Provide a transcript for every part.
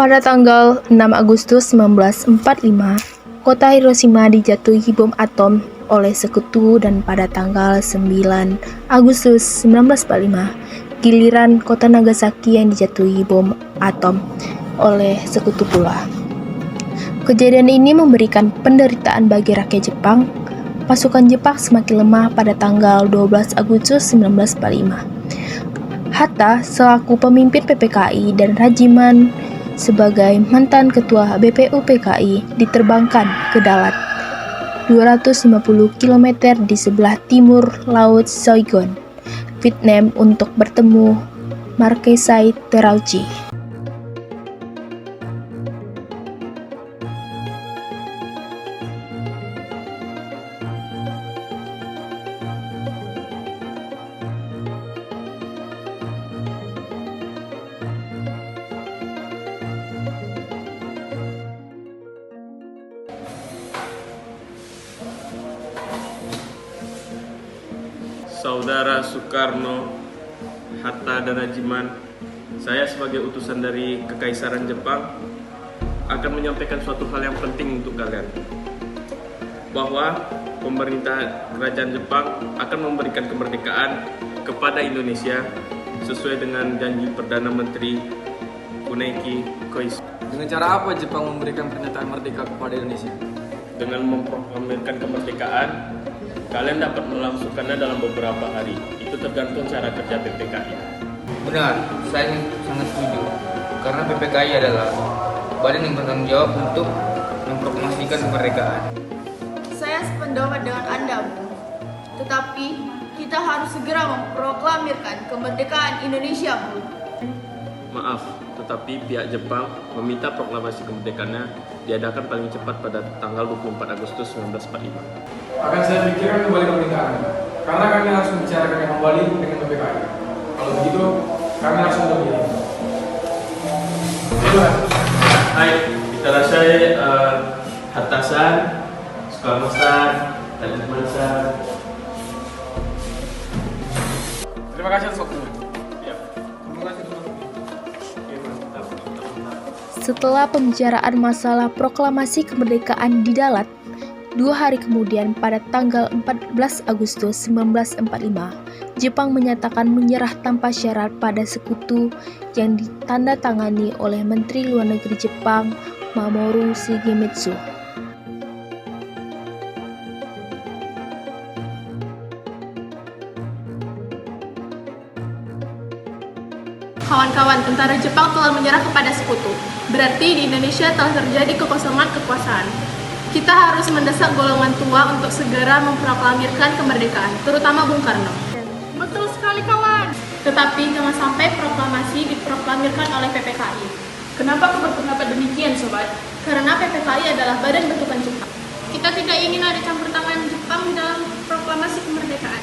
Pada tanggal 6 Agustus 1945, kota Hiroshima dijatuhi bom atom oleh sekutu, dan pada tanggal 9 Agustus 1945, giliran kota Nagasaki yang dijatuhi bom atom oleh sekutu pula. Kejadian ini memberikan penderitaan bagi rakyat Jepang. Pasukan Jepang semakin lemah pada tanggal 12 Agustus 1945. Hatta selaku pemimpin PPKI dan Rajiman sebagai mantan ketua BPU PKI diterbangkan ke Dalat, 250 km di sebelah timur Laut Saigon, Vietnam, untuk bertemu Marquesai Terauchi. Saudara Soekarno, Hatta, dan Rajiman, saya sebagai utusan dari Kekaisaran Jepang akan menyampaikan suatu hal yang penting untuk kalian, bahwa pemerintah kerajaan Jepang akan memberikan kemerdekaan kepada Indonesia sesuai dengan janji Perdana Menteri Kuneki Koizumi. Dengan cara apa Jepang memberikan pernyataan merdeka kepada Indonesia? Dengan memproklamirkan kemerdekaan, kalian dapat melangsungkannya dalam beberapa hari. Itu tergantung cara kerja PPKI. Benar, saya sangat setuju. Karena PPKI adalah badan yang bertanggung jawab untuk memproklamasikan kemerdekaan. Saya sependapat dengan Anda, Bu. Tetapi kita harus segera memproklamirkan kemerdekaan Indonesia, Bu. Maaf, tetapi pihak Jepang meminta proklamasi kemerdekaannya diadakan paling cepat pada tanggal 24 Agustus 1945. Akan saya pikirkan kembali permintaan, karena kami harus membicarakannya kembali dengan PPKI. Kalau begitu, kami harus memilih. Hai, kita rasa Hatta-san, Soekarno-san, Rajiman-san. Terima kasih atas waktunya. Setelah pembicaraan masalah proklamasi kemerdekaan di Dalat, 2 hari kemudian pada tanggal 14 Agustus 1945, Jepang menyatakan menyerah tanpa syarat pada sekutu yang ditandatangani oleh Menteri Luar Negeri Jepang Mamoru Shigemitsu. Kawan-kawan, tentara Jepang telah menyerah kepada sekutu. Berarti di Indonesia telah terjadi kekosongan kekuasaan. Kita harus mendesak golongan tua untuk segera memproklamirkan kemerdekaan, terutama Bung Karno. Betul sekali, kawan. Tetapi jangan sampai proklamasi diproklamirkan oleh PPKI. Kenapa kau berpendapat demikian, sobat? Karena PPKI adalah badan bentukan Jepang. Kita tidak ingin ada campur tangan Jepang dalam proklamasi kemerdekaan.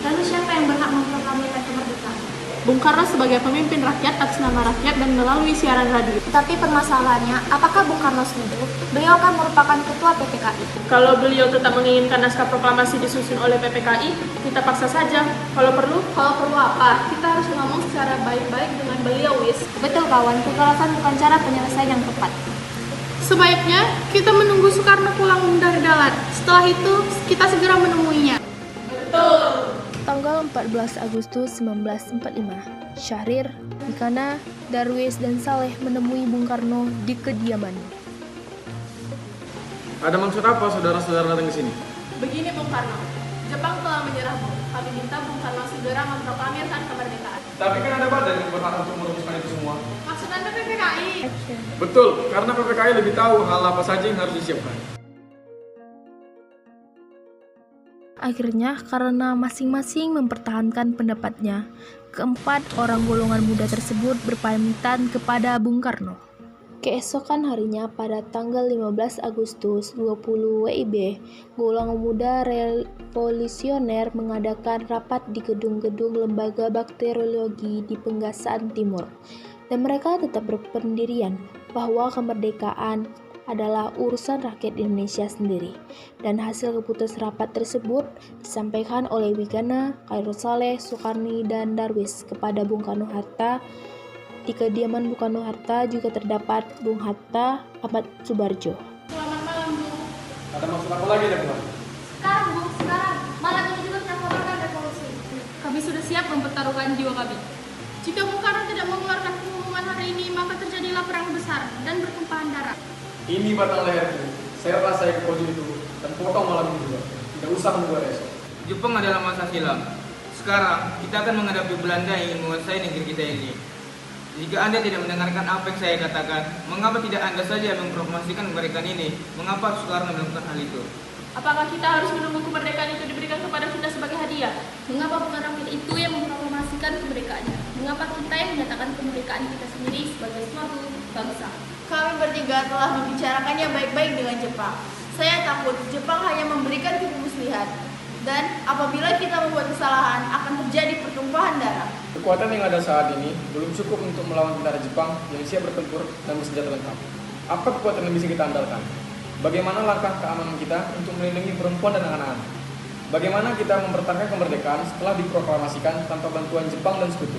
Lalu siapa yang berhak memproklamirkan kemerdekaan? Bung Karno sebagai pemimpin rakyat atas nama rakyat dan melalui siaran radio. Tapi permasalahannya, apakah Bung Karno setuju? Beliau kan merupakan ketua PPKI. Kalau beliau tetap menginginkan naskah proklamasi disusun oleh PPKI, kita paksa saja. Kalau perlu apa? Kita harus ngomong secara baik-baik dengan beliau, Wis. Betul kawan, kekerasan bukan cara penyelesaian yang tepat. Sebaiknya kita menunggu Soekarno pulang dari Dalat. Setelah itu, kita segera menemuinya. Betul. Tanggal 14 Agustus 1945, Syahrir, Ikana, Darwis, dan Saleh menemui Bung Karno di kediamannya. Ada maksud apa saudara-saudara datang ke sini? Begini Bung Karno, Jepang telah menyerah, Bu. Kami minta Bung Karno segera memproklamirkan kemerdekaan. Tapi kan ada badan yang berhak untuk merumuskan itu semua. Maksud Anda PPKI? Betul, karena PPKI lebih tahu hal apa saja yang harus disiapkan. Akhirnya, karena masing-masing mempertahankan pendapatnya, keempat orang golongan muda tersebut berpamitan kepada Bung Karno. Keesokan harinya pada tanggal 15 Agustus 20 WIB, golongan muda revolusioner mengadakan rapat di gedung-gedung Lembaga Bakteriologi di Penggasan Timur, dan mereka tetap berpendirian bahwa kemerdekaan adalah urusan rakyat Indonesia sendiri, dan hasil keputusan rapat tersebut disampaikan oleh Wigana, Khairul Saleh, Soekarni, dan Darwis kepada Bung Karno Hatta Di kediaman Bung Karno-Hatta juga terdapat Bung Hatta Ahmad Subarjo. Selamat malam, Bu. Ada maksud apa lagi ada Bung? Sekarang, Bu, sekarang. Malam ini juga melaksanakan revolusi. Kami sudah siap mempertaruhkan jiwa kami. Jika Bung Karno tidak mengeluarkan pengumuman hari ini, maka terjadilah perang besar dan bertumpahan darah. Ini batang leherku. Saya rasa ke pojok itu dan potong malam ini juga. Tidak usah menunggu esok. Jepang adalah masa silam. Sekarang kita akan menghadapi Belanda yang ingin menguasai negeri kita ini. Jika Anda tidak mendengarkan apa yang saya katakan, mengapa tidak Anda saja yang memproklamasikan kemerdekaan ini? Mengapa Soekarno melakukan hal itu? Apakah kita harus menunggu kemerdekaan itu diberikan kepada kita sebagai hadiah? Mengapa Bung Karno itu yang memproklamasikan kemerdekaannya? Mengapa kita yang menyatakan kemerdekaan kita sendiri sebagai suatu bangsa? Kami bertiga telah membicarakannya baik-baik dengan Jepang. Saya takut Jepang hanya memberikan tipu muslihat. Dan apabila kita membuat kesalahan, akan terjadi pertumpahan darah. Kekuatan yang ada saat ini belum cukup untuk melawan tentara Jepang yang siap bertempur dan bersenjata lengkap. Apa kekuatan yang bisa kita andalkan? Bagaimana langkah keamanan kita untuk melindungi perempuan dan anak-anak? Bagaimana kita mempertahankan kemerdekaan setelah diproklamasikan tanpa bantuan Jepang dan sekutu?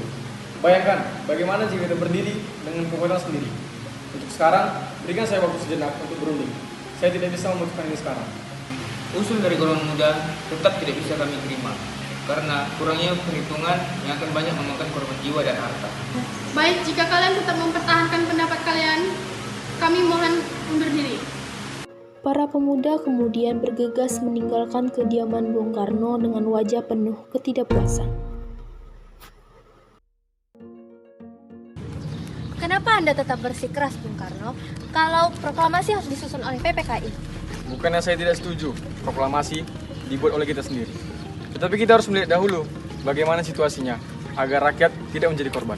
Bayangkan, bagaimana jika kita berdiri dengan kekuatan sendiri? Untuk sekarang, berikan saya waktu sejenak untuk berunding. Saya tidak bisa memutuskan ini sekarang. Usul dari golongan muda tetap tidak bisa kami terima, karena kurangnya perhitungan yang akan banyak memakan korban jiwa dan harta. Baik, jika kalian tetap mempertahankan pendapat kalian, kami mohon undur diri. Para pemuda kemudian bergegas meninggalkan kediaman Bung Karno dengan wajah penuh ketidakpuasan. Kenapa Anda tetap bersikeras, Bung Karno, kalau proklamasi harus disusun oleh PPKI? Bukannya saya tidak setuju proklamasi dibuat oleh kita sendiri. Tetapi kita harus melihat dahulu bagaimana situasinya agar rakyat tidak menjadi korban.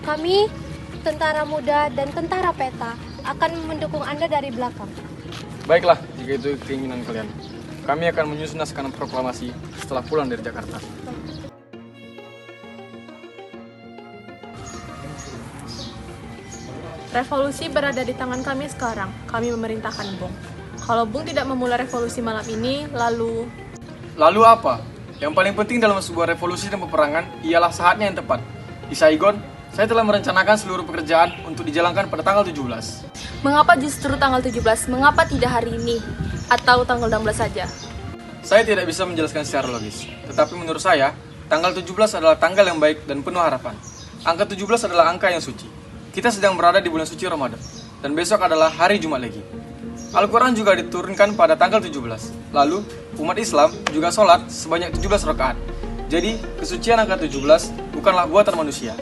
Kami, tentara muda dan tentara peta, akan mendukung Anda dari belakang. Baiklah, jika itu keinginan kalian. Kami akan menyusun naskah proklamasi setelah pulang dari Jakarta. Revolusi berada di tangan kami sekarang. Kami memerintahkan Bung. Kalau Bung tidak memulai revolusi malam ini, lalu Apa? Yang paling penting dalam sebuah revolusi dan peperangan ialah saatnya yang tepat. Di Saigon, saya telah merencanakan seluruh pekerjaan untuk dijalankan pada tanggal 17. mengapa justru tanggal 17? Mengapa tidak hari ini? Atau tanggal 16 saja? Saya tidak bisa menjelaskan secara logis. Tetapi menurut saya, tanggal 17 adalah tanggal yang baik dan penuh harapan. Angka 17 adalah angka yang suci. Kita sedang berada di bulan suci Ramadan. Dan besok adalah hari Jumat Legi. Al-Quran juga diturunkan pada tanggal 17. Lalu, umat Islam juga sholat sebanyak 17 rakaat. Jadi, kesucian angka 17 bukanlah buatan manusia.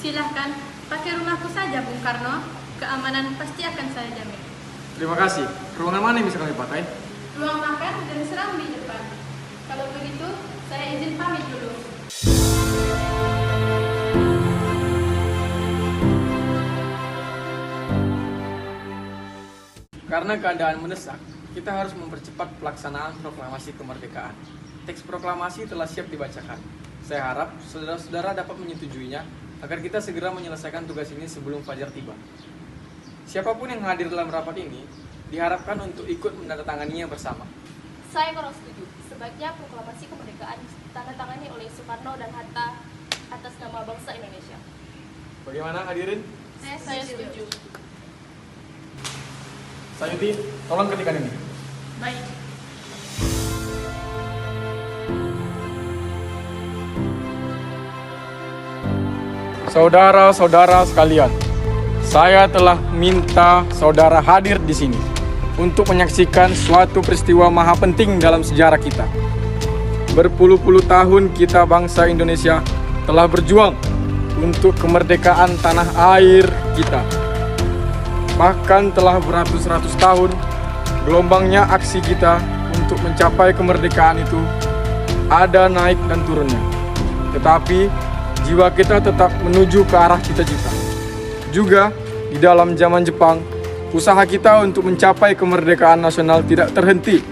Silahkan, pakai rumahku saja Bung Karno. Keamanan pasti akan saya jamin. Terima kasih. Ruangan mana yang bisa kami pakai? Ruang makan dan serang di depan. Kalau begitu, saya izin pamit dulu. Karena keadaan mendesak, kita harus mempercepat pelaksanaan proklamasi kemerdekaan. Teks proklamasi telah siap dibacakan. Saya harap saudara-saudara dapat menyetujuinya agar kita segera menyelesaikan tugas ini sebelum fajar tiba. Siapapun yang hadir dalam rapat ini diharapkan untuk ikut menandatanganinya bersama. Saya kurang setuju. Sebaiknya proklamasi kemerdekaan ditandatangani oleh Soekarno dan Hatta atas nama bangsa Indonesia. Bagaimana hadirin? Saya setuju. Sayuti, tolong ketikkan ini. Baik. Saudara-saudara sekalian, saya telah minta saudara hadir di sini untuk menyaksikan suatu peristiwa maha penting dalam sejarah kita. Berpuluh-puluh tahun kita bangsa Indonesia telah berjuang untuk kemerdekaan tanah air kita. Bahkan telah beratus-ratus tahun gelombangnya aksi kita untuk mencapai kemerdekaan itu ada naik dan turunnya. Tetapi jiwa kita tetap menuju ke arah cita-cita. Juga di dalam zaman Jepang, usaha kita untuk mencapai kemerdekaan nasional tidak terhenti.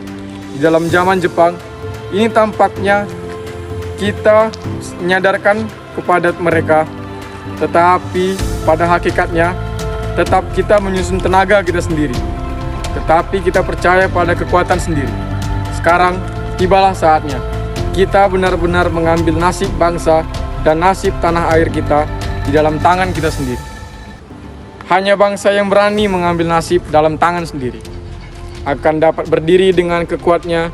Di dalam zaman Jepang, ini tampaknya kita menyadarkan kepada mereka Tetapi pada hakikatnya, tetap kita menyusun tenaga kita sendiri. Tetapi kita percaya pada kekuatan sendiri. Sekarang, tibalah saatnya. Kita benar-benar mengambil nasib bangsa dan nasib tanah air kita di dalam tangan kita sendiri. Hanya bangsa yang berani mengambil nasib dalam tangan sendiri akan dapat berdiri dengan kekuatnya.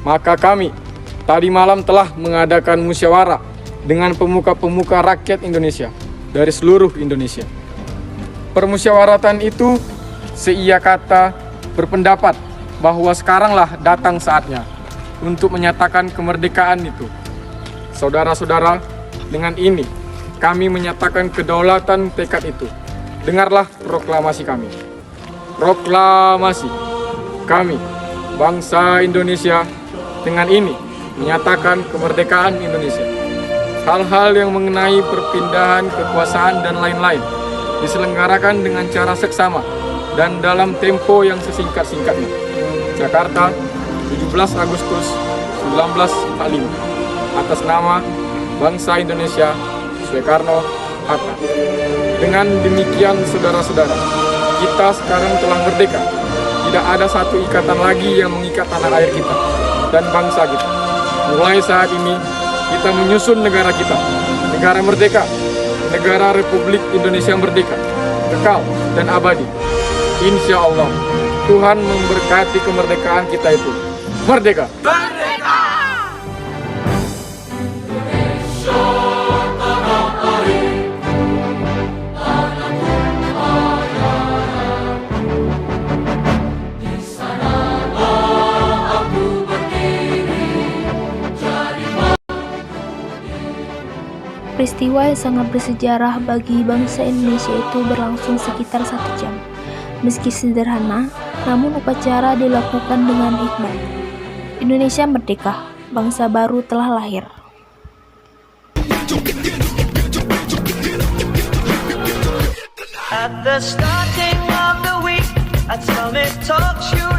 Maka kami tadi malam telah mengadakan musyawarah dengan pemuka-pemuka rakyat Indonesia dari seluruh Indonesia. Permusyawaratan itu seia kata berpendapat bahwa sekaranglah datang saatnya untuk menyatakan kemerdekaan itu. Saudara-saudara, dengan ini kami menyatakan kedaulatan tekad itu. Dengarlah proklamasi kami. Proklamasi kami, bangsa Indonesia, dengan ini menyatakan kemerdekaan Indonesia. Hal-hal yang mengenai perpindahan kekuasaan dan lain-lain diselenggarakan dengan cara seksama dan dalam tempo yang sesingkat-singkatnya. Jakarta, 17 Agustus 1945. Atas nama bangsa Indonesia, Soekarno-Hatta. Dengan demikian, saudara-saudara, kita sekarang telah merdeka. Tidak ada satu ikatan lagi yang mengikat tanah air kita dan bangsa kita. Mulai saat ini, kita menyusun negara kita, negara merdeka, negara Republik Indonesia merdeka, kekal dan abadi. Insya Allah, Tuhan memberkati kemerdekaan kita itu. Merdeka! Peristiwa yang sangat bersejarah bagi bangsa Indonesia itu berlangsung sekitar 1 jam. Meski sederhana, namun upacara dilakukan dengan hikmat. Indonesia merdeka, bangsa baru telah lahir. At the starting of the week, at Summit Talk, you